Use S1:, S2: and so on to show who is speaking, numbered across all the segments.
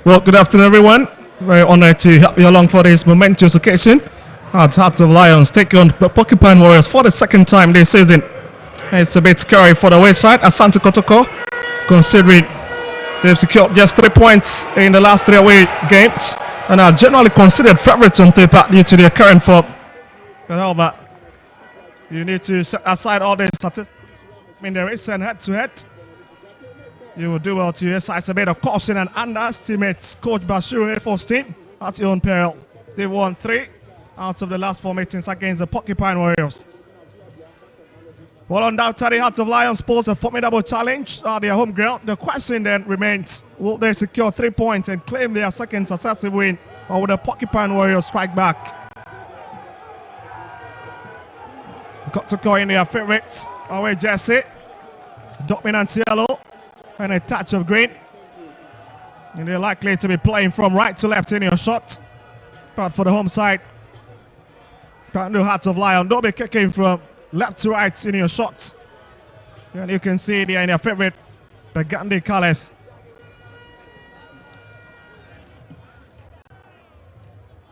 S1: Well, good afternoon, everyone. Very honored to help you along for this momentous occasion. Hearts of Lions take on the Porcupine Warriors for the second time this season. It's a bit scary for the away side. Asante Kotoko, considering they've secured just 3 points in the last 3 away games and are generally considered favorites on paper due to their current form. However, you need to set aside all the statistics in the race and head-to-head. You will do well to exercise a bit of caution and underestimate Coach Bashiru Airforce team at your own peril. They won 3 out of the last 4 meetings against the Porcupine Warriors. Well, undoubtedly, Hearts of Lions pose a formidable challenge at their home ground. The question then remains, will they secure 3 points and claim their second successive win, or will the Porcupine Warriors strike back? Got to go in their favorites. Away jersey, dominant yellow, and a touch of green. And they're likely to be playing from right to left in your shot. But for the home side, Pandu Hearts of Lion, don't be kicking from left to right in your shots. And you can see they are in their favorite burgundy colors.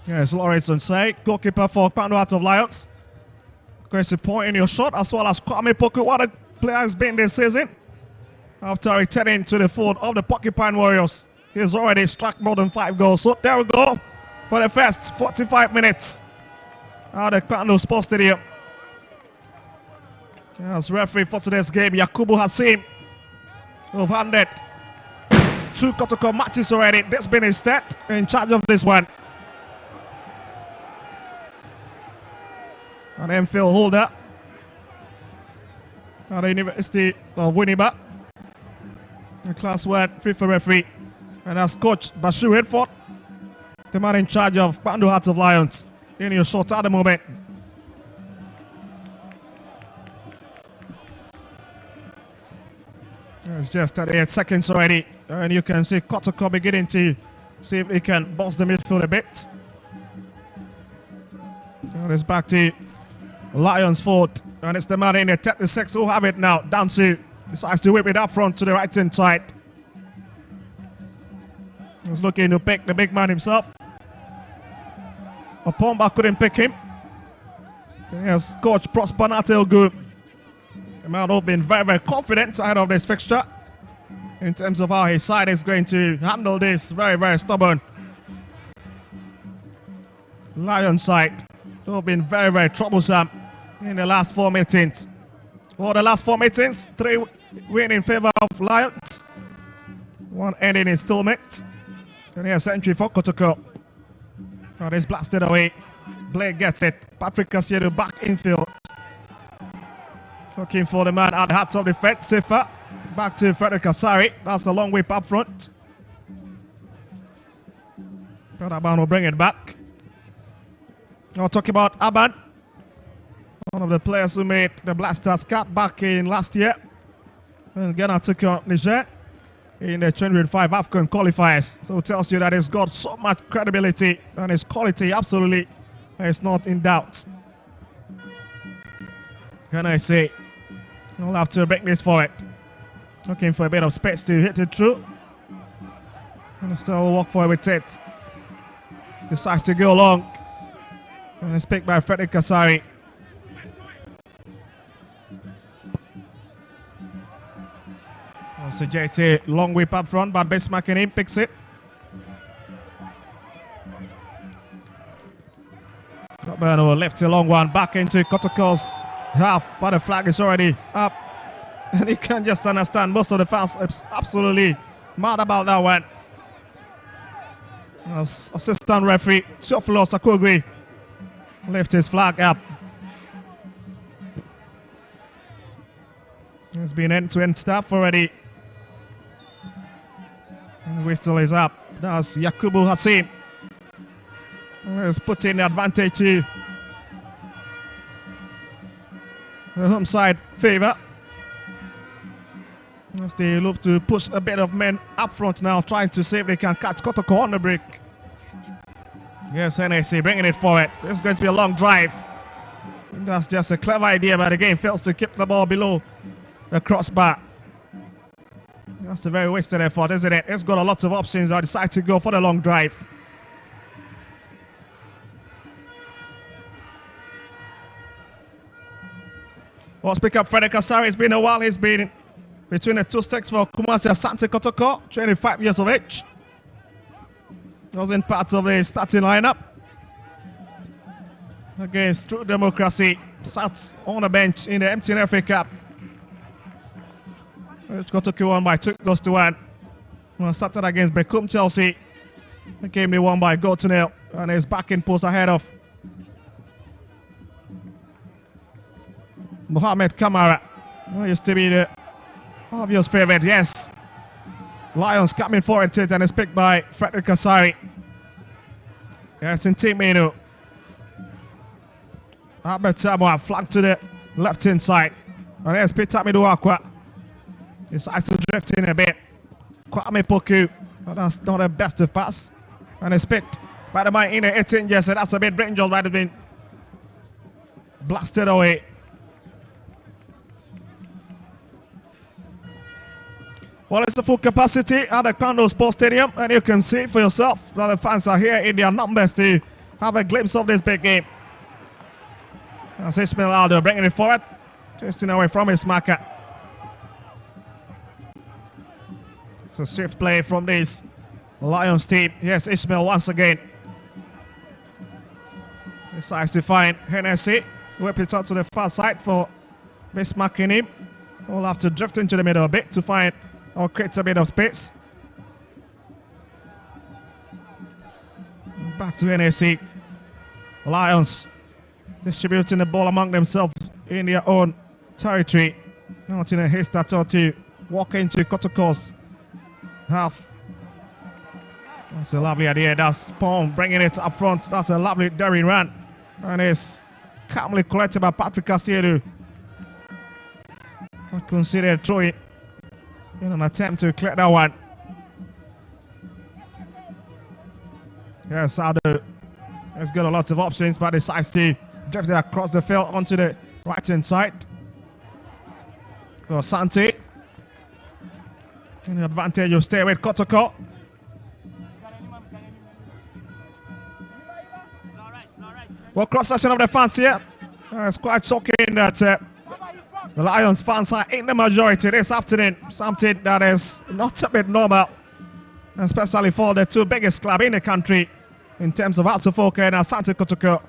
S1: Yes, Lawrence on side, goalkeeper for Pandu Hearts of Lions. Crazy point in your shot, as well as Kwame Poku. What a player has been this season. After returning to the fold of the Porcupine Warriors, he's already struck more than 5 goals. So there we go for the first 45 minutes at the Pandu Sports Stadium. As referee for today's game, Yakubu Hassim, who've handed 2 Kotoko matches already. That's been his stat in charge of this one. An MPhil holder at the University of Winnipeg. A Class 1 FIFA referee. And that's Coach Bashiru Airforce, the man in charge of Pandu Hearts of Lions, in your shot at the moment. It's just 38 seconds already. And you can see Kotoko beginning to see if he can boss the midfield a bit. And it's back to Lions Ford. And it's the man in the 36 who have it now. Dansu decides to whip it up front to the right hand side. He's looking to pick the big man himself. Opomba couldn't pick him. Yes, Coach Prosper Natelgu. The man who's been very, very confident ahead of this fixture in terms of how his side is going to handle this very, very stubborn Lion side, who have been very, very troublesome in the last 4 meetings. For the last 4 meetings, 3 win in favor of Lions, 1 ending in stalemate. And here's entry for Kotoko. Oh, this blasted away. Blake gets it. Patrick Casiedo back infield. Looking for the man at the heart of the defense. Safer. Back to Frederick Asari. That's a long whip up front. But Aban will bring it back. I'll talk about Aban, one of the players who made the Blasters cut back in last year. And Ghana took on Niger in the 2025 African qualifiers. So it tells you that he's got so much credibility and his quality absolutely is not in doubt. Can I say, we'll have to break this for it. Looking for a bit of space to hit it through. And still walk for it with it. Decides to go long. And it's picked by Frederick Kasari. That's a JT long whip up front, but Bismarck in picks it. Burno left a long one back into Kotoko's half, but the flag is already up. And you can just understand most of the fans absolutely mad about that one. As assistant referee Shoflo Sakogri left his flag up. It's been end-to-end stuff already. And the whistle is up. That's Yakubu Hassim. Let's put in the advantage to the home side favor. As they look to push a bit of men up front now, trying to see if they can catch Kotoko on the break. Yes, NAC bringing it forward. This is going to be a long drive. And that's just a clever idea, but again fails to keep the ball below the crossbar. That's a very wasted effort, isn't it? It's got a lot of options. I decide to go for the long drive. Well, pick up Frederick Asari. It's been a while. He's been between the two sticks for Kumasi Asante Kotoko, 25 years of age. Wasn't part of the starting lineup. Against True Democracy, sat on the bench in the MTN FA Cup. Which Kotoko won by 2-1. Well, started against Bekum Chelsea. The game they won by 0-0. And is back in post ahead of Mohamed Kamara. Well, used to be the obvious favorite, yes. Lions coming forward to it, and it's picked by Frederick Asari. Yes, in team Menu. Ahmed Samoa flanked to the left hand side. And there's Peter Miduakwa. Decides to drift in a bit. Kwame Poku. But that's not the best of pass. And it's picked by the man in the 18 jersey. That's a bit Brinjal might have been blasted away. Well, it's a full capacity at the Kondo Sports Stadium, and you can see for yourself that the fans are here in their numbers to have a glimpse of this big game. As Ismail Aldo bringing it forward, twisting away from his marker. It's a swift play from this Lions team. Yes, Ismail once again decides to find Hennessy. Whip it out to the far side for Bismarck in him. We'll have to drift into the middle a bit to find or create a bit of space. Back to NAC. Lions distributing the ball among themselves in their own territory. Not in a haste at all to walk into Kotoko's half. That's a lovely idea. That's Pong bringing it up front. That's a lovely daring run. And it's calmly collected by Patrick Casiedu. Considered throwing in an attempt to clear that one. Yes, Aldo has got a lot of options, but decides to drift it across the field onto the right hand side. For Santi. Any advantage, you stay with Kotoko. Well, cross section of the fans here. It's quite shocking that the Lions fans are in the majority this afternoon. Something that is not a bit normal, especially for the two biggest clubs in the country in terms of Atsufoka and Asante Kotoko.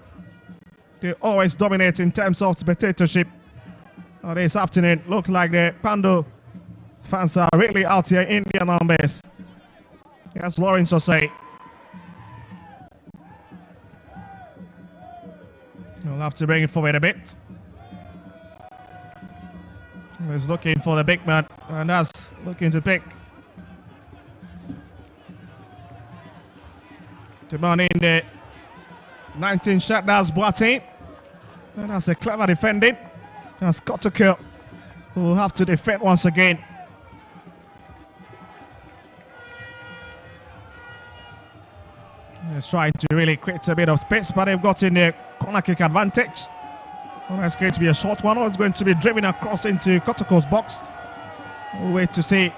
S1: They always dominate in terms of spectatorship. This afternoon, looks like the Pando fans are really out here in their numbers. Yes, Lawrence will say. We'll have to bring it forward a bit. He's looking for the big man, and that's looking to pick. The man in the 19 shot, that's Boateng. And that's a clever defending. That's Kotoko, who will have to defend once again. He's trying to really create a bit of space, but they've got in the corner kick advantage. Well, that's going to be a short one, or it's going to be driven across into Kotoko's box. We'll wait to see.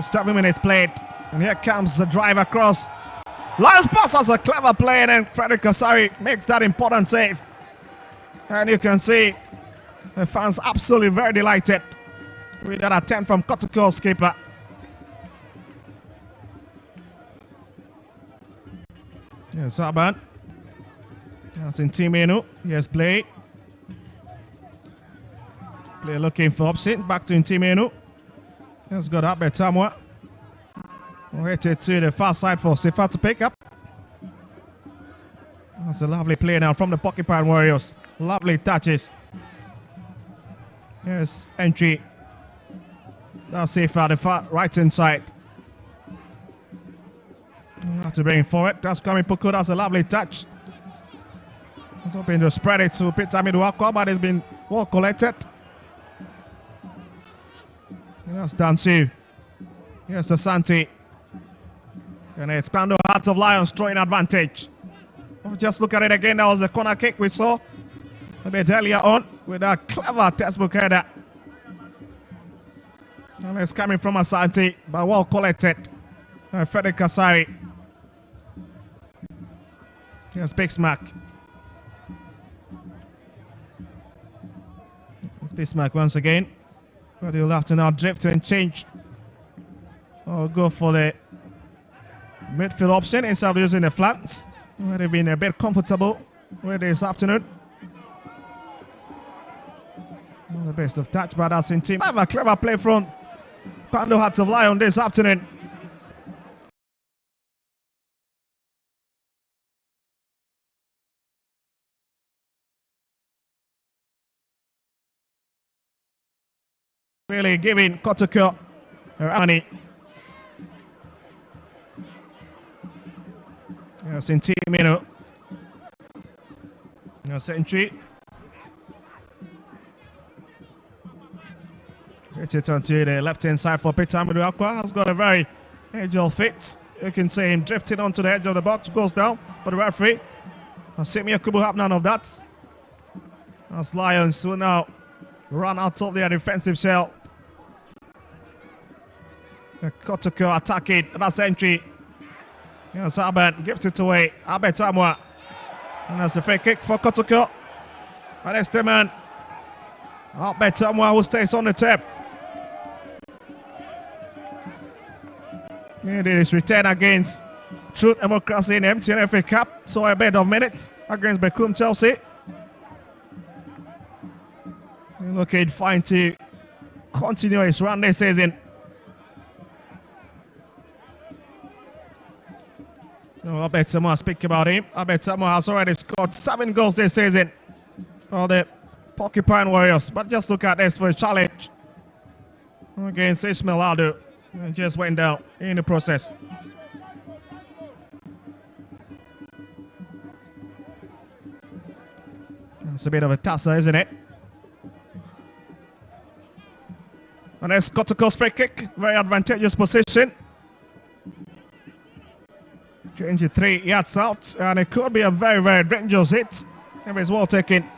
S1: 7 minutes played, and here comes the drive across. Lions pass as a clever play, and then Frederick Asari makes that important save. And you can see the fans absolutely very delighted. with that attempt from Kotoko's keeper. Yes, Aban. That's in Timenu. Yes, play. Play looking for option. Back to Intimenu. Has got up by Tamwa. Waited to the far side for Sifa to pick up. That's a lovely play now from the Porcupine Warriors. Lovely touches. Yes, entry. That's Sifa, the far right hand side. Have to bring it forward. That's coming Puku. That's a lovely touch. He's hoping to spread it to Peter Miduakwa, but it's been well collected. That's Dansu. Here's Asante. And expand the Hearts of Lions throwing advantage. Oh, just look at it again. That was the corner kick we saw a bit earlier on with that clever textbook header. And it's coming from Asante, but well collected. Frederick Kasari. Here's Bismarck. It's Bismarck once again. But he'll have to now drift and change. Or go for the midfield option instead of using the flanks. Where they've been a bit comfortable with this afternoon. Not the best of touch, but that's in team. Clever play from Pando Hearts of Lion this afternoon. Really giving Kotoko her money. Yes, in Timeno. Yes, entry. Gets it onto the left-hand side for Peter Miduakwa. Has got a very agile fit. You can see him drifting onto the edge of the box. Goes down, but the referee, Simi Yakubu, have none of that. As Lions will now run out of their defensive shell. The Kotoko attacking. That's entry. Yes, Aban gives it away. Abed Tamwa. And that's a free kick for Kotoko. And that's the man. Abed Tamwa who stays on the turf. It is return against Truth Democracy in the MTN FA Cup. So a bit of minutes against Bekum Chelsea. Looking fine to continue his run this season. I bet someone speak about him. I bet someone has already scored 7 goals this season for the Porcupine Warriors. But just look at this for a challenge against Ishmael Aldo. And just went down in the process. That's a bit of a tussle, isn't it? And there's Kotoko's free kick. Very advantageous position. 23 yards out. And it could be a very, very dangerous hit if it's well taken.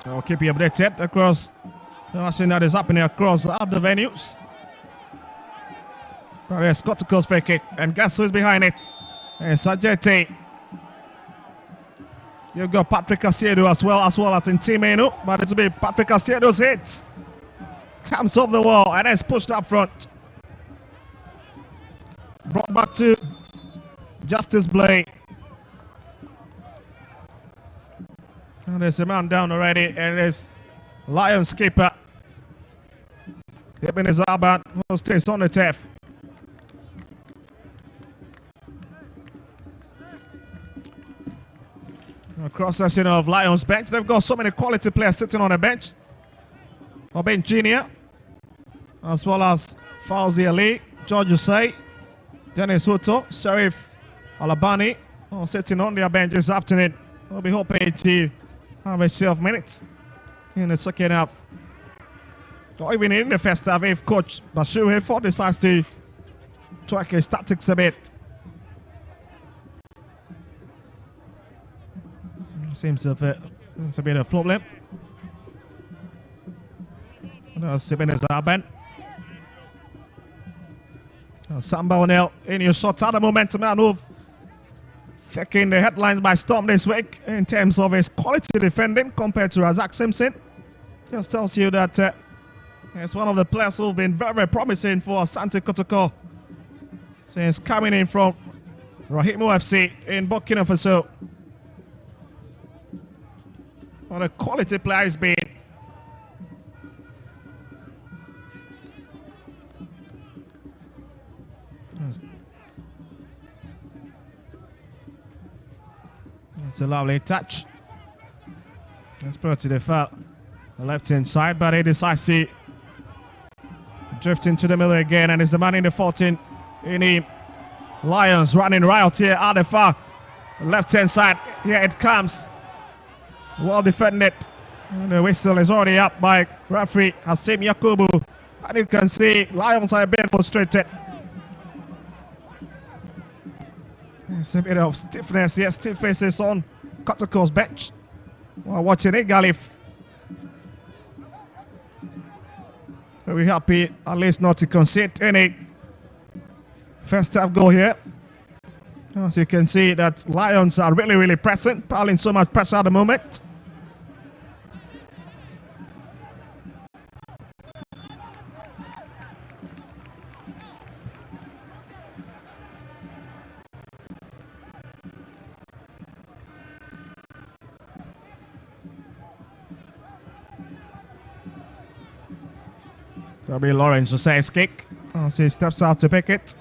S1: I'll keep you updated across the action that is happening across other venues. But there's Kotoko's free kick. And guess who's behind it? It's Sajete. You've got Patrick Asiedo as well as in Team Enu. But it'll be Patrick Asiedo's hit. Comes off the wall and is pushed up front. Brought back to Justice Blay. And there's a man down already, and there's Lions keeper. Ibn Zabat who stays on the turf. A cross-section of Lions bench. They've got so many quality players sitting on the bench. Obin Jr., as well as Fauzi Ali, George Usai, Dennis Huto, Sheriff Alabani, all sitting on their bench this afternoon. We'll be hoping to have a share of minutes in the second half. Or even in the first half if Coach Bashir Hayford decides to track his tactics a bit. Seems it's a bit of a problem. That's Ibn Zaban. Samba O'Neill in your shots at the momentum and move taking the headlines by storm this week in terms of his quality defending compared to Razak Simpson. Just tells you that he's one of the players who've been very, very promising for Asante Kotoko since coming in from Rahimu FC in Burkina Faso. What a quality player he's been. It's a lovely touch. Let's put it to the foul. The left hand side, but he decides to drift into the middle again, and it's the man in the 14 in him. Lions running riot here at the far left hand side. Here it comes. Well defended. And the whistle is already up by referee Hasim Yakubu. And you can see Lions are a bit frustrated. There's a bit of stiffness, yes, stiff faces on Kotoko's bench while watching it, Galif. Very happy at least not to concede any first half goal here. As you can see that Lions are really, really pressing, piling so much pressure at the moment. That'll be Lawrence Hussain's kick as he steps out to pick it.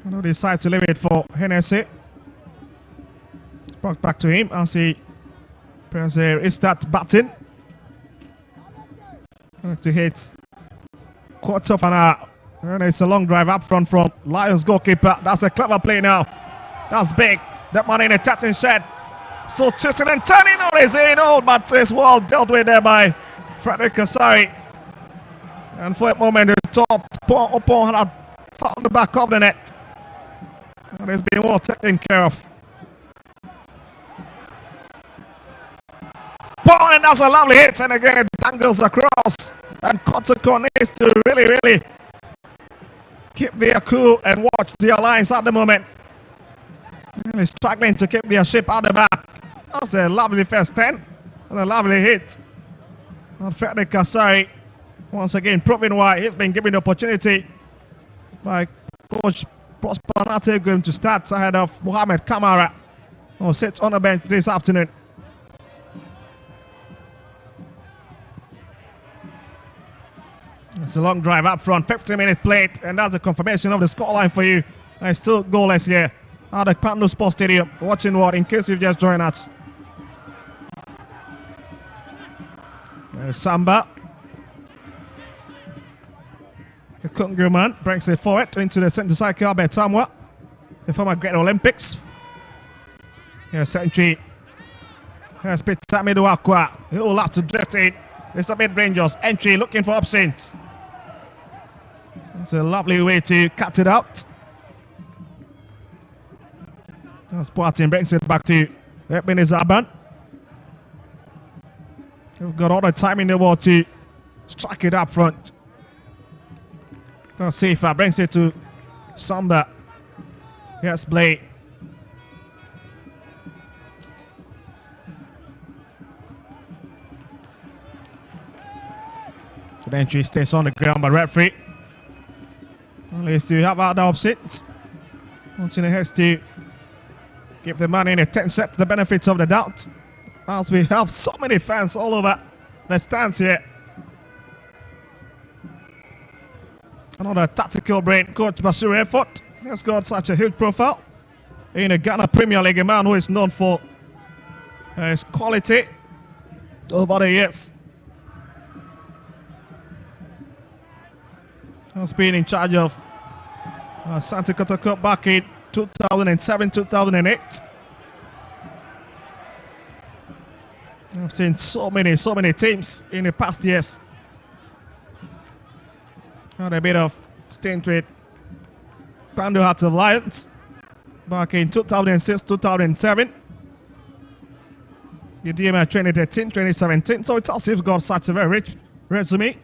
S1: And he decides to leave it for Hennessy. Back to him as he presses that button. To hit quarter of an hour. And it's a long drive up front from Lions goalkeeper. That's a clever play now. That's big. That man in the tatting shed. So twisting and turning on his in. Oh, but it's well dealt with there by Frederick Kasari. And for a moment, the top upon had found the back of the net. And it's been well taken care of. Paul, and that's a lovely hit. And again, it dangles across. And Kotoko needs to really, really keep their cool and watch their lines at the moment. Really struggling to keep their ship at the back. That's a lovely first 10. And a lovely hit. And Frederick Kasari once again proving why he's been given the opportunity by Coach Prosper Nategum to start ahead of Mohamed Kamara, who sits on the bench this afternoon. It's a long drive up front, 15 minutes played, and that's the confirmation of the scoreline for you. And it's still goalless here at the Pando Sports Stadium. Watching what, in case you've just joined us. There's Samba. The Kungu man brings it forward into the centre cycle. Albert Samuel, the former Great Olympics. Here's Century. Here's Peter Miduakwa. He'll have to drift in. It's a mid-rangers. Entry looking for options. It's a lovely way to cut it out. As Boateng brings it back to Ebenezer Aban. We've got all the time in the world to strike it up front. Sifa brings it to Samba. Here's Blade. So the entry stays on the ground by referee. At least to have out the opposite. Once has to give the man in a 10 set the benefits of the doubt. As we have so many fans all over the stands here. Another tactical brain, Coach Basiru Effort has got such a huge profile in the Ghana Premier League, a man who is known for his quality over the years. Has been in charge of Asante Kotoko back in 2007, 2008. I've seen so many teams in the past years. Had a bit of stint with Pando Hearts of Lions back in 2006, 2007. The DMI 2013, 2017. So it's also got such a very rich resume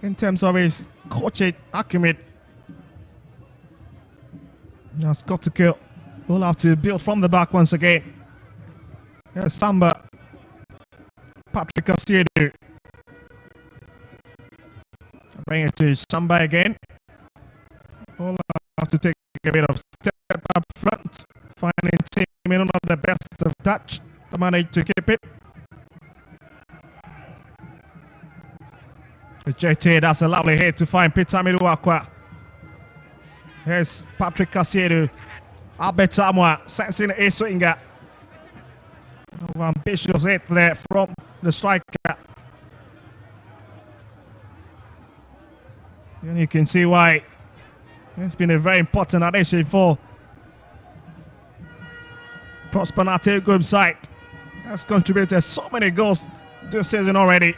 S1: in terms of his coaching acumen. Now Scott to kill will have to build from the back once again. Here's Samba. Patrick Asiedu. Bring it to Samba again. Will have to take a bit of step up front. Finding team not the best of touch. They managed to keep it. JT, that's a lovely hit to find Peter Miluakwa. Here's Patrick Asiedu. Abetamwa sensing a swinger. Ambitious hit there from the striker. And you can see why it's been a very important addition for Prosper Nate Group side. Has contributed so many goals this season already.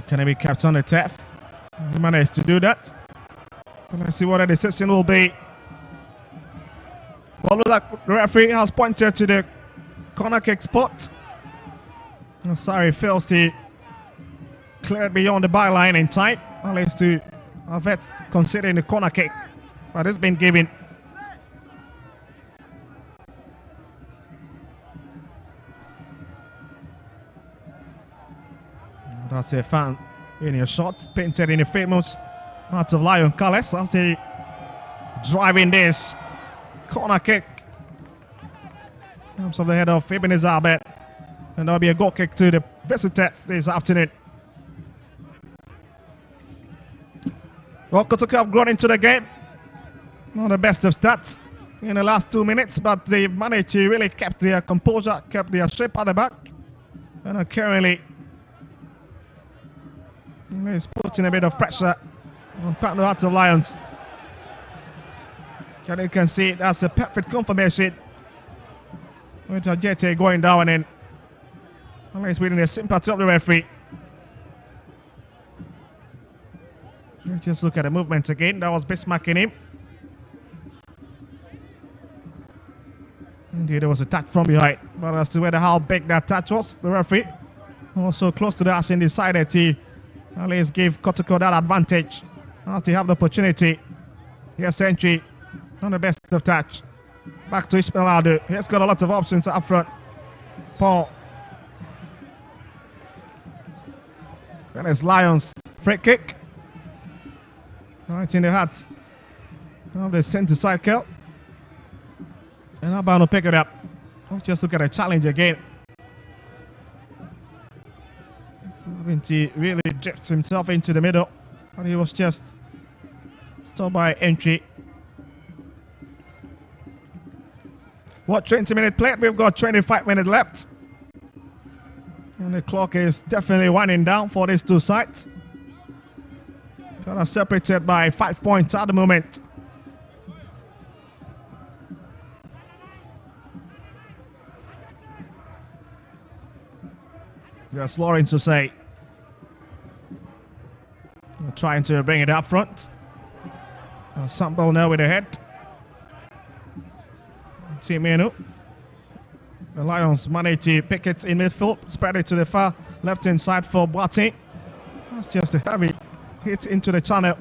S1: Can he be kept on the turf? He managed to do that. Let's see what the decision will be. Well, the referee has pointed to the corner kick spot. Sorry, fails to clear it beyond the byline in time. At least to avert considering the corner kick. But it's been given. That's a fan in your shots, painted in the famous Heart of Lion colors as they driving this corner kick. Comes off the head of Ibn Zabet. And there'll be a goal kick to the visitors this afternoon. Well, Kotoko have grown into the game. Not the best of stats in the last 2 minutes, but they managed to really keep their composure, kept their shape at the back. And currently he's putting a bit of pressure on Partner Hearts of Lions. And you can see that's a perfect confirmation with Ajete going down and he's winning the sympathy of the referee. Just look at the movements again. That was Bismarcking him. Indeed, there was a touch from behind. But as to whether how big that touch was, the referee also close to the action decided to at least give Kotoko that advantage as they have the opportunity. Here's Entry on the best of touch. Back to Ismail Adu. He's got a lot of options up front. Paul. And it's Lions free kick. Right in the heart of the centre cycle. And Abano will pick it up. Let's just look at the challenge again. Having to really drift himself into the middle. But he was just stopped by Entry. What, 20-minute play? We've got 25 minutes left. And the clock is definitely winding down for these two sides. Kind of separated by 5 points at the moment. Just Lawrence to say. Trying to bring it up front. Sambal now with the head. Timenu. The Lions managed to pick it in midfield, spread it to the far left-hand side for Boateng. That's just a heavy hit into the channel.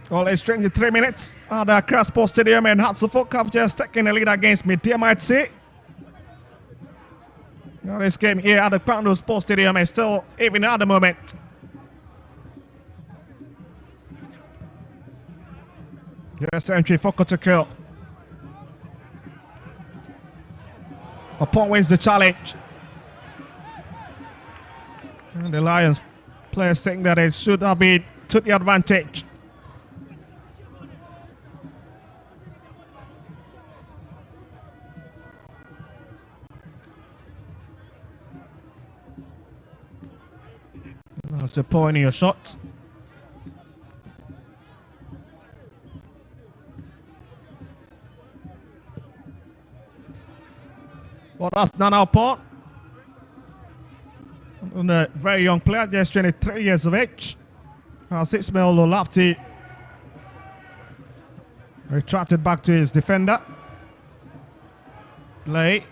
S1: Well, it's 23 minutes at the Accra Sports Stadium, and Hearts of Oak have just taken the lead against Media, might say. Now this game here at the Pando Sports Stadium is still even at the moment. Yes, entry for Kotoko. Upon wins the challenge. And the Lions players think that it should have been to the advantage. That's a point in your shot. Well, that's Nana Port. A very young player, just 23 years of age. Ismail Olapti retracted back to his defender. Play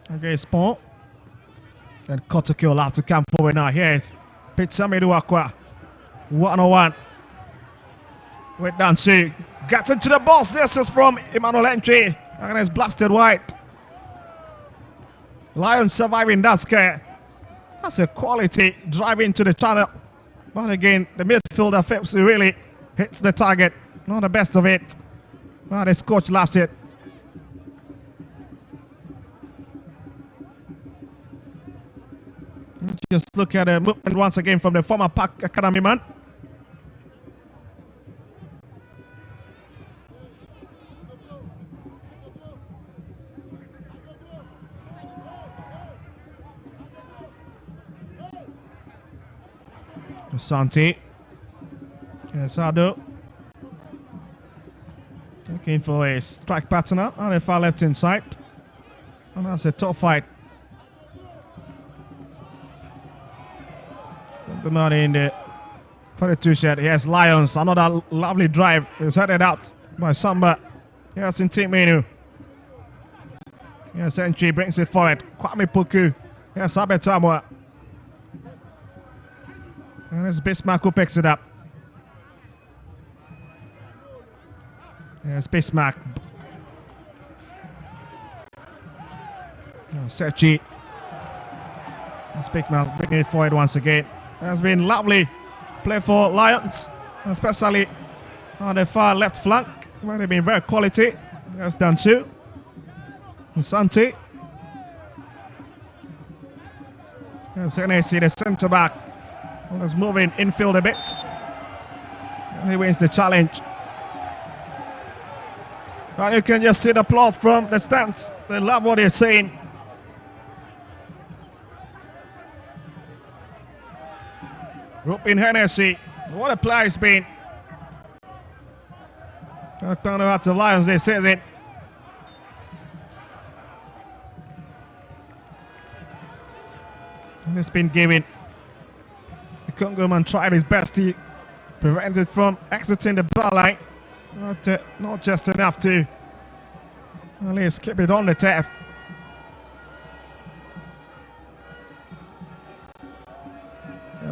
S1: against Pont. And Kotoko will have to come forward now. Here's Pitsamidu Akwa. 1-on-1 with Dansu. Gets into the box. This is from Emmanuel Entry. And it's blasted wide. Lions surviving that scare. That's a quality drive into the channel. But again, the midfielder Phipps really hits the target. Not the best of it. But his coach laughs it. Just look at the movement once again from the former Park Academy man. Asante. Yes, Ado. Looking for a strike partner on the far left hand side. And that's a tough fight. The man in the 42 shed. Here's Lions. Another lovely drive. Is headed out by Samba. Here's in team menu. Here's Entry brings it forward. Kwame Puku. Here's Abetamwa. And it's Bismarck who picks it up. Here's Bismarck. Sechi. It's Bismarck bringing it forward once again. Has been lovely play for Lions, especially on the far left flank, where they've been very quality. There's Dansu. Asante. There's NAC, the centre back. He's moving infield a bit. And he wins the challenge. And you can just see the plot from the stands. They love what they're saying. Rupin Hennessy, what a player he's been. Kind of out to Lions, they says it. And it's been given. The Congo man tried his best to prevent it from exiting the bar line. Not just enough to at least keep it on the turf.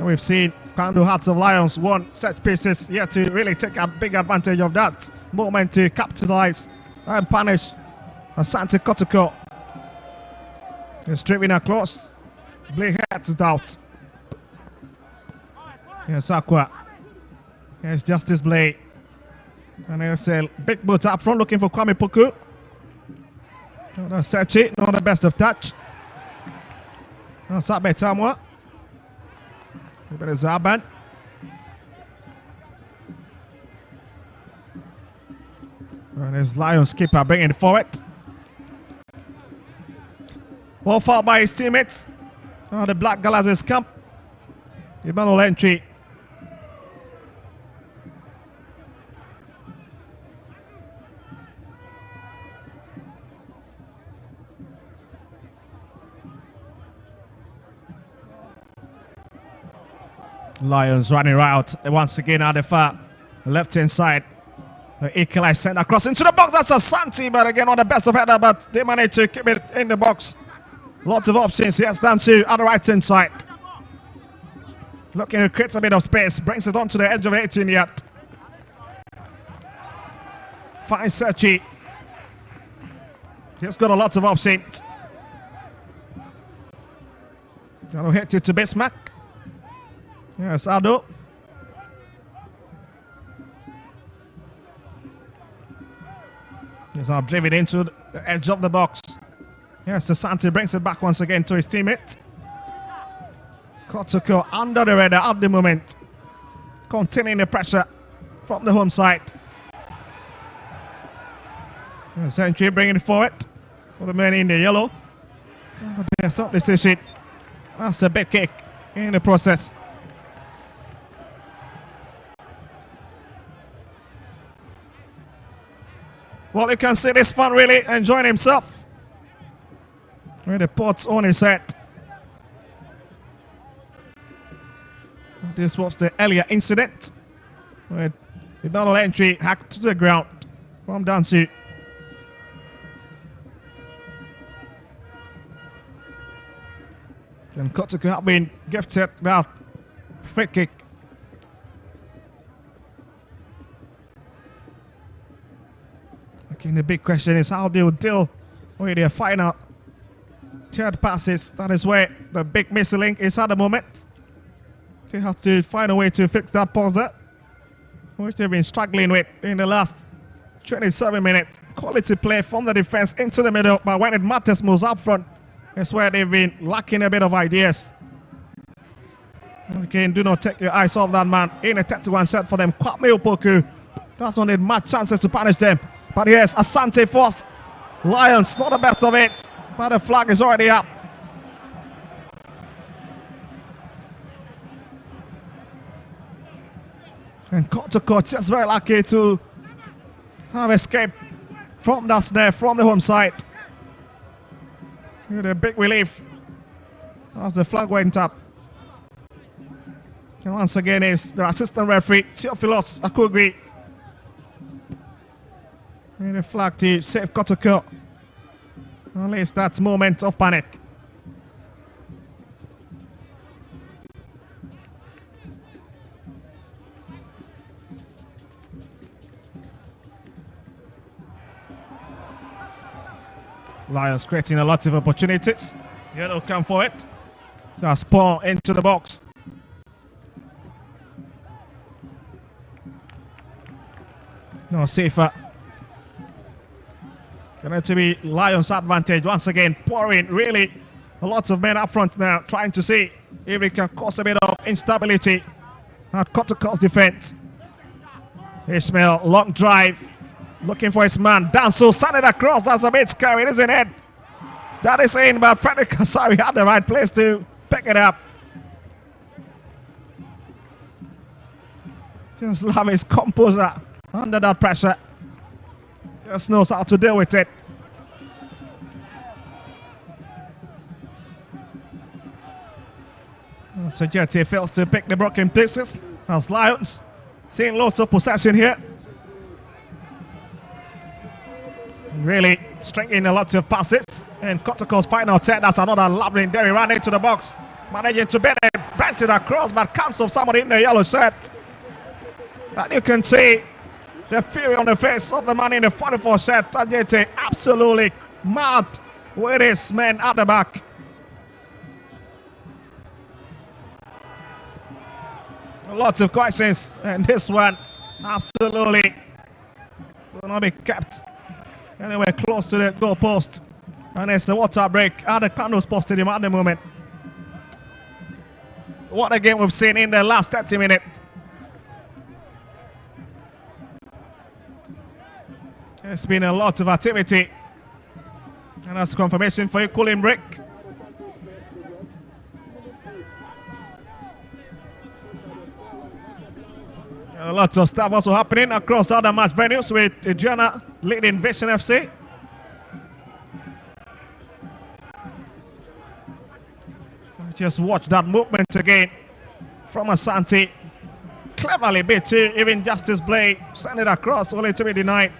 S1: We've seen Pandu Hearts of Lions won set pieces yet to really take a big advantage of that moment to capitalize and punish Asante Kotoko. He's driven across. Blake heads it out. Here's Aqua. Here's Justice Blake. And there's a big boot up front looking for Kwame Puku. Sechi, not the best of touch. That's Abetamwa. Bit of Zaban. And his Lions keeper bringing it forward. Well fought by his teammates. The Black Galazes camp. Emmanuel Entry. Lions running right out once again at the far left hand side. Equalize sent across into the box. That's Asante, but again on the best of header, but they managed to keep it in the box. Lots of options. Yes, down to at the right hand side. Looking to create a bit of space. Brings it on to the edge of 18 yard. Fine Sechi. He's got a lot of options. Gonna hit it to Bismarck. Yes, Ado. He's now driven into the edge of the box. Yes, Asante brings it back once again to his teammate. Kotoko under the radar at the moment. Containing the pressure from the home side. Century bringing it forward for the man in the yellow. Best of decision. That's a big kick in the process. Well, you can see this fan really enjoying himself. With the pots on his head. This was the earlier incident with the battle entry hacked to the ground from Dansu. And Kotoko have been gifted that free kick. Okay, the big question is how they will deal with their final third passes. That is where the big missing link is at the moment. They have to find a way to fix that pause there, which they've been struggling with in the last 27 minutes. Quality play from the defense into the middle, but when it matters most up front, it's where they've been lacking a bit of ideas. Again, do not take your eyes off that man. In a 31 set for them, Kwame Opoku does not need much chances to punish them. But yes, Asante force Lions, not the best of it, but the flag is already up. And Kotoko just very lucky to have escaped from that snare from the home side. With a big relief as the flag went up. And once again is the assistant referee, Theophilos Akugri. With a flag to save Kotoko. At least that moment of panic. Lions creating a lot of opportunities. Yellow come for it. That's Paul into the box. No safer. Going to be Lions' advantage once again. Pouring really a lot of men up front now, trying to see if it can cause a bit of instability at Kotoko's defense. Ishmael, long drive. Looking for his man. Danso sent it across. That's a bit scary, isn't it? That is in, but Frederick Kasari had the right place to pick it up. Just love his composure under that pressure. Just knows how to deal with it. Sajeti fails to pick the broken pieces. As Lions seeing lots of possession here. Really stringing a lot of passes. And Kotoko's final 10. That's another lovely Derry run into the box. Managing to bend it, bends it across, but comes off somebody in the yellow shirt. And you can see the fury on the face of the man in the 44 shirt. Tajete absolutely mad with his men at the back. Lots of questions, and this one absolutely will not be kept anywhere close to the goal post. And it's a water break at the Candles Post Stadium at the moment. What a game we've seen in the last 30 minutes. There's been a lot of activity. And that's confirmation for a cooling break. A lot of stuff also happening across other match venues with Adriana leading Vision FC. Just watch that movement again from Asante. Cleverly bit to even Justice Blade. Send it across, only to be denied.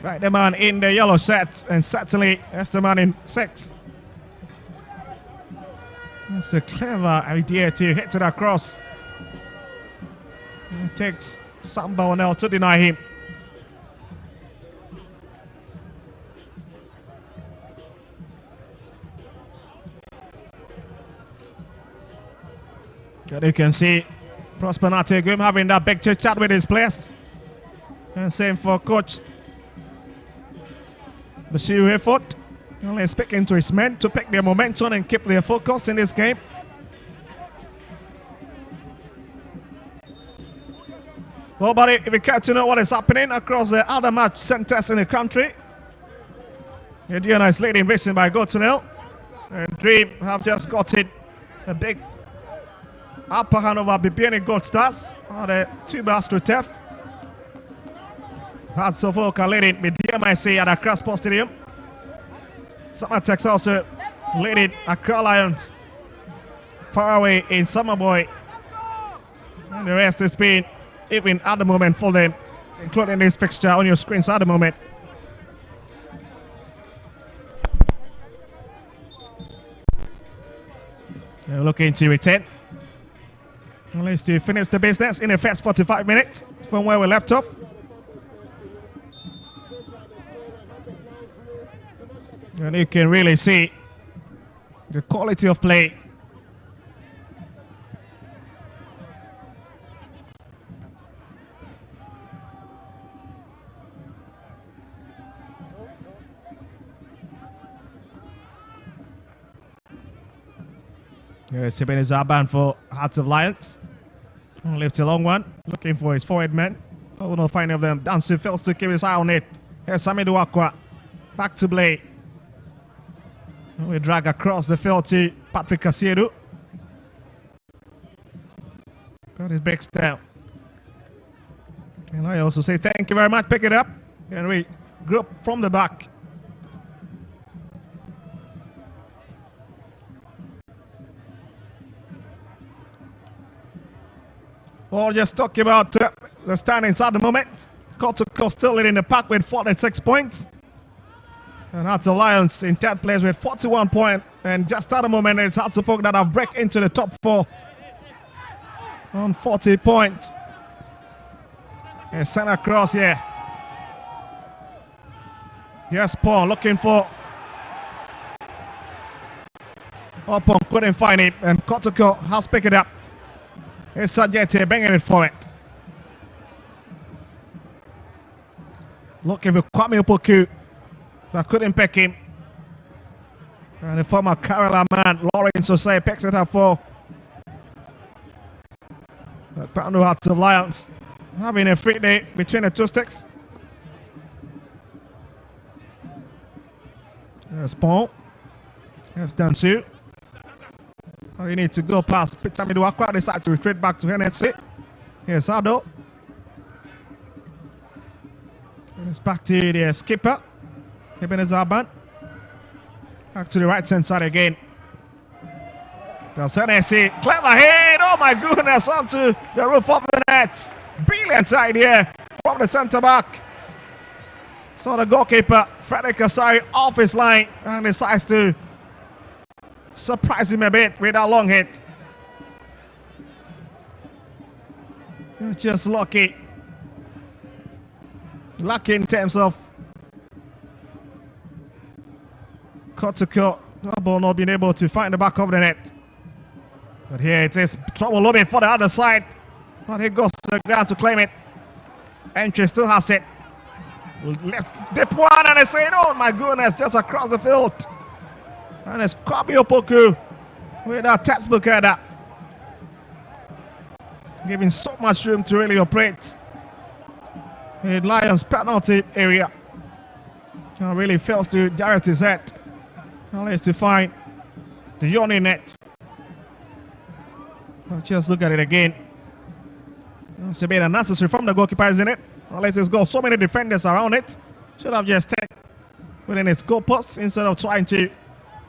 S1: Right, the man in the yellow shirt, and certainly that's the man in 6. That's a clever idea to hit it across. It takes Samba Onel to deny him. And you can see Prosper Nategum having that big chit chat with his players. And same for coach Bashir Hayford. Only speaking to his men to pick their momentum and keep their focus in this game. Well, buddy, if you care to know what is happening across the other match centers in the country, Indiana is leading Vision by goal to 0. And Dream have just got it a big upper hand over Bibiani Gold Stars on the 2 bars to Tef. Hearts of Oak are leading with DMIC at Accra Sports Stadium. Summertex also leading Accra Lions. Far away in Summerboy. And the rest is being even at the moment for them, including this fixture on your screens at the moment. They're looking to return. At least to finish the business in the first 45 minutes from where we left off. And you can really see the quality of play. Here's Sibin Zaban for Hearts of Lions. Lifts a long one, looking for his forward man. I will not find any of them. Dancy fails to keep his eye on it. Here's Sami Duakwa. Back to Blay. We drag across the field to Patrick Kasiedu. Got his breaks down. And I also say thank you very much. Pick it up. And we group from the back. Well, just talking about the standings at the moment. Kotoko still leading the pack with 46 points. And Hearts of Lions in third place with 41 points. And just at the moment, it's Hearts of Folk that have break into the top 4 on 40 points. And sent across here. Yes, Paul looking for Opon, couldn't find it. And Kotoko has picked it up. It's Sajete bringing it for it. Looking for Kwame Opoku. That couldn't pick him. And the former Kerala man, Lawrence Osei, picks it up for the Crown Hearts of Lions. Having a free day between the two sticks. There's Paul. There's Dansu. Oh, you need to go past Pitami Duakwa. Decides to retreat back to NHC. Here's Ado. And it's back to the skipper. Ibn Zaban. Back to the right hand side again. Does NHC. Clever hit. Oh my goodness. Onto the roof of the net. Brilliant idea from the centre back. So the goalkeeper, Frederick Kasari, off his line and decides to surprise him a bit with that long hit. Just lucky. Lucky in terms of Kotoko, ball not being able to find the back of the net. But here it is. Trouble looming for the other side. But he goes to the ground to claim it. Entry still has it. Left dip one and they say, oh my goodness, just across the field. And it's Kwame Opoku with that textbook header. Giving so much room to really operate in Lions penalty area. Really fails to direct his head. Unless to find the Yoni net. Just look at it again. It's a bit unnecessary from the goalkeeper, isn't it? Unless it's got so many defenders around it. Should have just taken within its goal post instead of trying to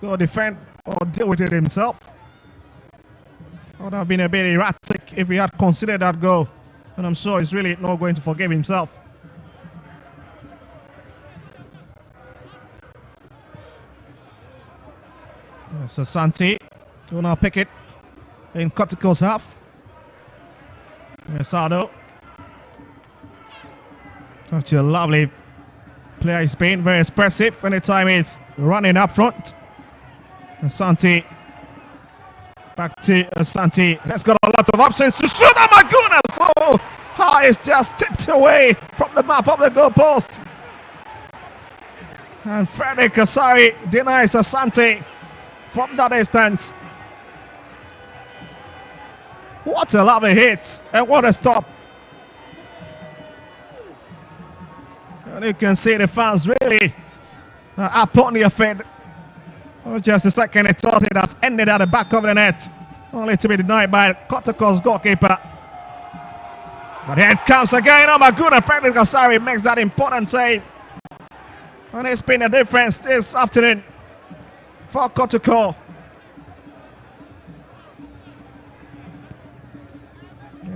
S1: go defend or deal with it himself. Would have been a bit erratic if he had considered that goal. And I'm sure he's really not going to forgive himself. So Asante will now pick it in Kotoko's half. Sado. Such a lovely player he's been, very expressive anytime he's running up front. Asante. Back to Asante. That's got a lot of options to shoot. Oh my goodness! Oh, high is just tipped away from the mouth of the goalpost. And Frederick Kasari denies Asante from that distance. What a lovely hit and what a stop. And you can see the fans really up on the affair. Oh, just a second, it thought it has ended at the back of the net. Only to be denied by Kotoko's goalkeeper. But here it comes again. Oh my goodness, Frederick Kasari makes that important save. And it's been a difference this afternoon for Kotoko.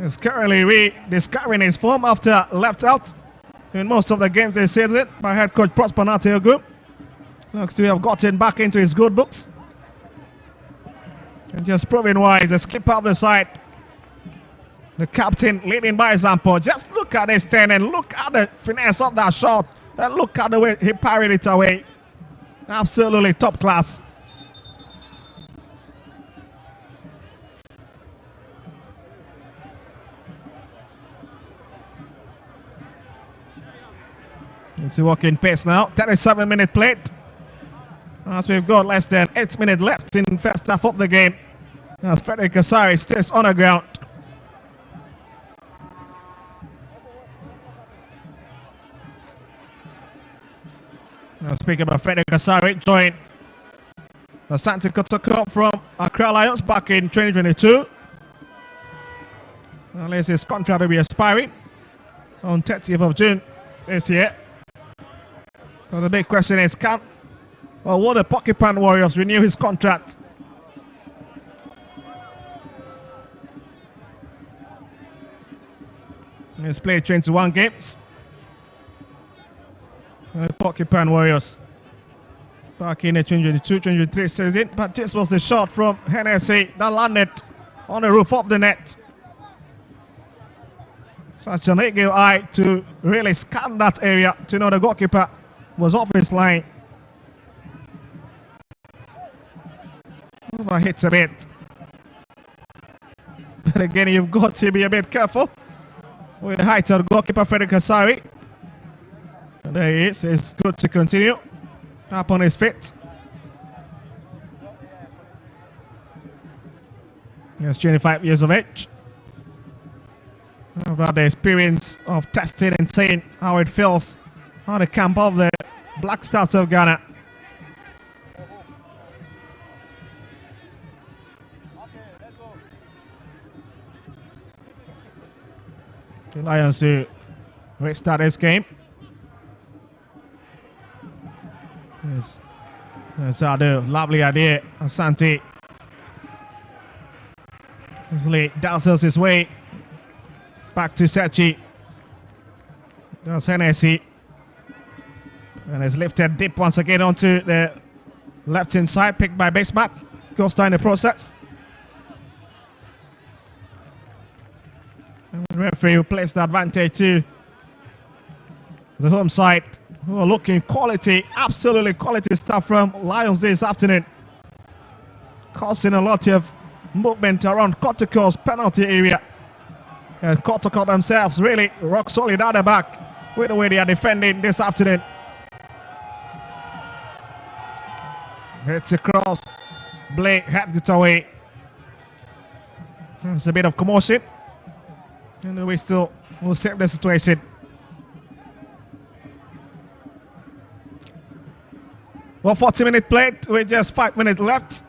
S1: He's currently rediscovering his form after left out in most of the games this season by head coach Prosper Nateogu. Looks to have gotten back into his good books. And just proving why he's a skipper of the side. The captain leading by example. Just look at his turn and look at the finesse of that shot. And look at the way he parried it away. Absolutely top class. It's a walking pace now. 37-minute played. As we've got less than 8 minutes left in the first half of the game. As Frederick Kasari stays on the ground. Now speaking about Frederick Kasari, joined Asante Kotoko from Accra Lions back in 2022. Unless his contract will be expiring on 30th of June this year. So the big question is, will the Porcupine Warriors renew his contract? He's played 21 games. The Porcupine Warriors back in the 2022-2023 season, but this was the shot from Hennessy that landed on the roof of the net. Such an eagle eye to really scan that area to know the goalkeeper was off his line. Overhits a bit. But again, you've got to be a bit careful with the height of the goalkeeper, Frederick Kasari. And there he is. It's good to continue. Up on his feet. He's 25 years of age. I've had the experience of testing and seeing how it feels on the camp of the Black Stars of Ghana. The Lions to restart this game. Yes. That's a lovely idea. Asante easily dazzles his way back to Sechi. That's Hennessy. And is lifted deep once again onto the left hand side, picked by baseback. Goes down the process. And the referee will place the advantage to the home side, who are looking quality, absolutely quality stuff from Lions this afternoon. Causing a lot of movement around Kotoko's penalty area. And Kotoko themselves really rock solid at the back with the way they are defending this afternoon. Hits across. Blake heads it away. There's a bit of commotion. And we still will save the situation. Well, 40-minute played with just 5 minutes left.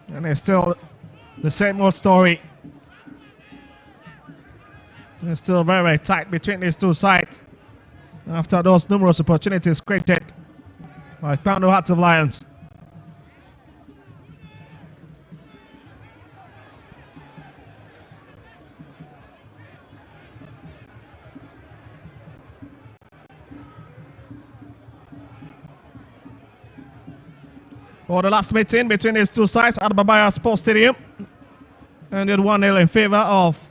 S1: And it's still the same old story. It's still very, very tight between these two sides after those numerous opportunities created by Poundo Hearts of Lions. For the last meeting between these two sides at Babaya Sports Stadium, ended 1-0 in favor of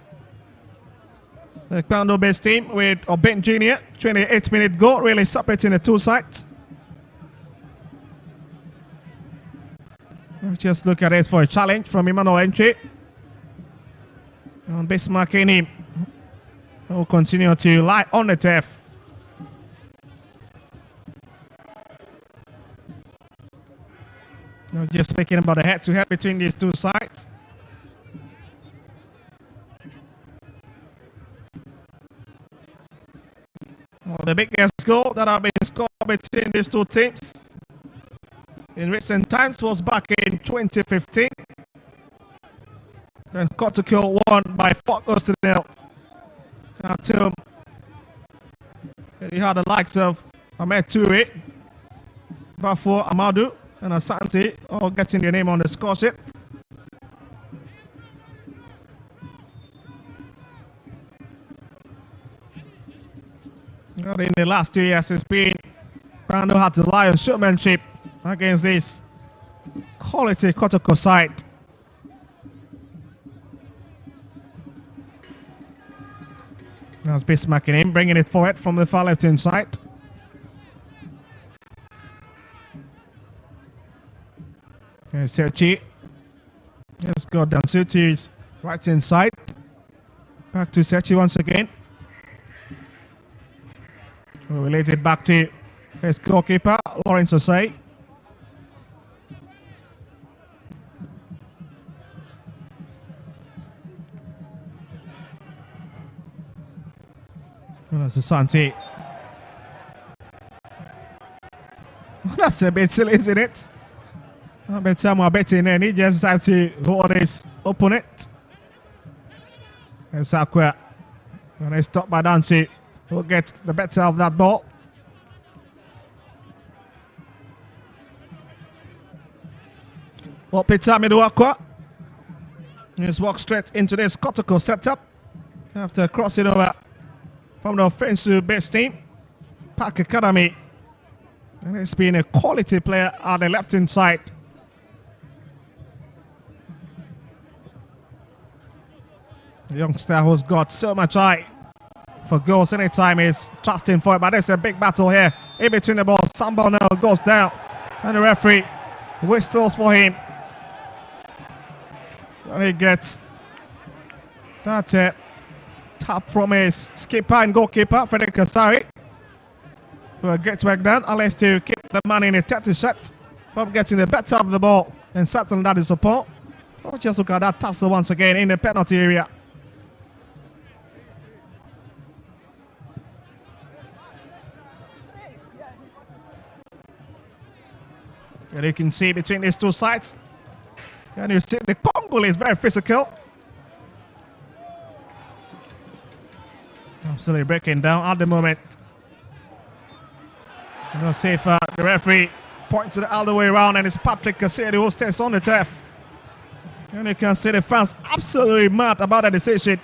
S1: the Poundo-based team with Obeng Jr. 28-minute goal, really separating the two sides. Let's just look at it for a challenge from Emmanuel Entry. And Bismarck Ini will continue to lie on the turf. Just speaking about the head-to-head between these two sides. Well, the biggest goal that have been scored between these two teams in recent times was back in 2015 And Kotoko won by 4-0. You had the likes of Ahmed Toure, Bafo Amadou, and Asante all getting their name on the score sheet. In the last 2 years, it's been Brando had the Lions showmanship against this quality Kotoko side. That's Bismarck in, bringing it forward from the far left-hand side. Serchi. Let's go down Serchi's right-hand side. Back to Serchi once again. We'll relate it back to his goalkeeper, Lawrence Osei. That's Asante. That's a bit silly, isn't it? I bet someone betting and he just decides to hold his opponent. And Sakwa. And they stop by Dancy, who gets the better of that ball. Well, Peter Miduakwa. Just walk straight into this Kotoko setup. After crossing over from the offensive base team, Park Academy. And it's been a quality player on the left-hand side. The youngster who's got so much eye for goals anytime he's trusting for it. But there's a big battle here in between the balls. Sambal now goes down. And the referee whistles for him. And he gets that tap from his skipper and goalkeeper, Frederick Kasari. For a great work done, unless to keep the man in a 30 shot from getting the better of the ball and certainly that is support. Oh, just look at that tussle once again in the penalty area. And you can see between these two sides, and you see the Congo is very physical. Absolutely breaking down at the moment. No safer. The referee points it all the way around, and it's Patrick Kasedi who stays on the turf. And you can see the fans absolutely mad about the decision.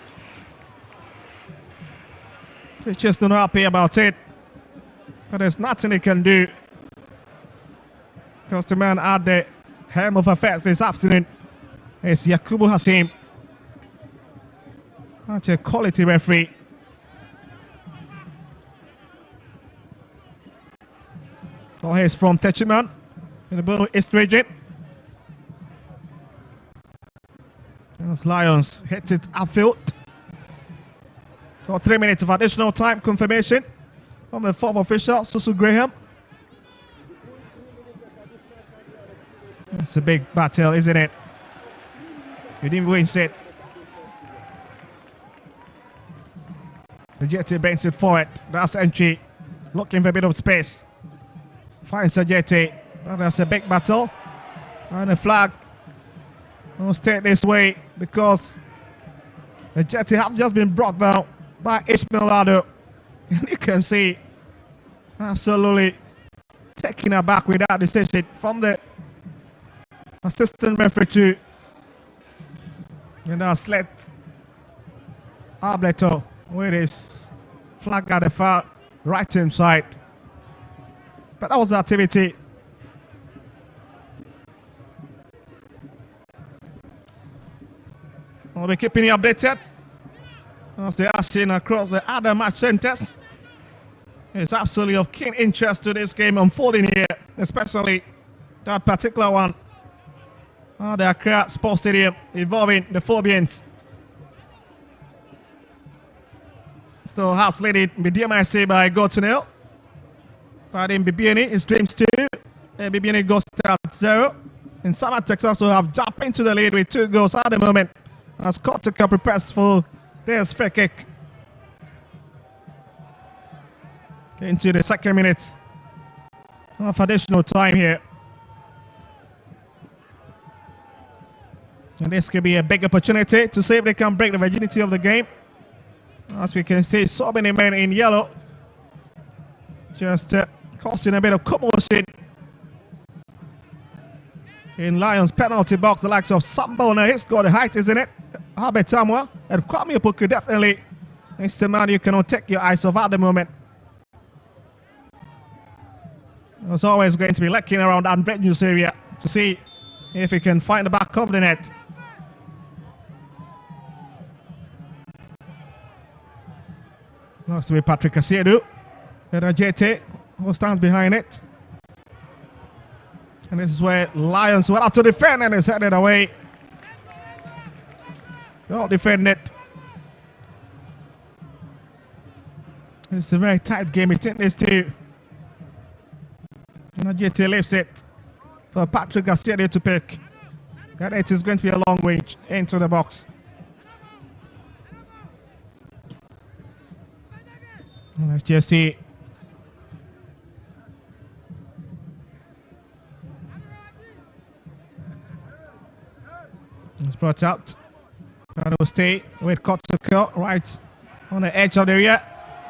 S1: They're just not happy about it. But there's nothing they can do. Because the man at the helm of affairs this afternoon is Yakubu Hassim. Such a quality referee. Oh, he's from Techiman in the Bono East region. As Lions hits it upfield. Got 3 minutes of additional time confirmation from the fourth official, Susu Graham. It's a big battle, isn't it? You didn't waste it. The Jetty brings it forward. That's entry. Looking for a bit of space. Finds the Jetty. That's a big battle. And the flag will stay this way because the Jetty have just been brought down by Ishmael Lado. And you can see absolutely taking aback with that decision from the assistant referee too. And that's let Arbleto with his flag at the far right hand side. But that was the activity. I'll be keeping you updated as they are seen across the other match centers. It's absolutely of keen interest to this game unfolding here, especially that particular one. The Accra Sports Stadium involving the Phobians. Still has led it BDMIC by a goal to nil. But in Bibiani, it's Dreams 2. Bibiani goes to 0. And Sama Texas will have jumped into the lead with 2 goals at the moment. As Kotoko prepares for their free kick. Into the second minute of additional time here. And this could be a big opportunity to see if they can break the virginity of the game. As we can see, so many men in yellow. Just causing a bit of commotion in Lions penalty box. The likes of Sambona, he's got the height, isn't it? Habet Tamwa and Kwame Opoku definitely. It's the man you cannot take your eyes off at the moment. There's always going to be lurking around Andre News area to see if he can find the back of the net. Looks to be Patrick Asiedu. Jete, who stands behind it. And this is where Lions were out to defend and is headed away. Well defended. It's a very tight game between these two. And Jete lifts it for Patrick Asiedu to pick. And it is going to be a long range into the box. Let's just see. It's brought out. That will stay with Kotoko right on the edge of the area.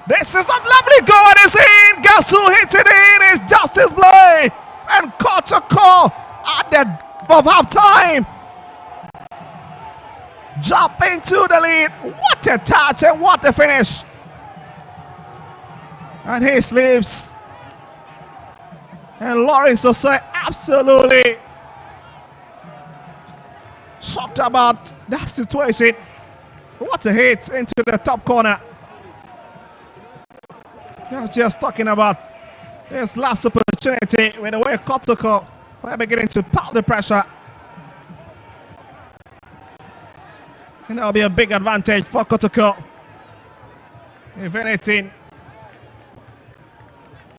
S1: This is a lovely goal and it's in. Guess who hits it in? It's Justice Blay and Kotoko at the above half time. Jump into the lead. What a touch and what a finish. And he sleeps. And Lawrence Osei absolutely shocked about that situation. What a hit into the top corner. I was just talking about this last opportunity with the way Kotoko were beginning to pile the pressure. And that'll be a big advantage for Kotoko. If anything,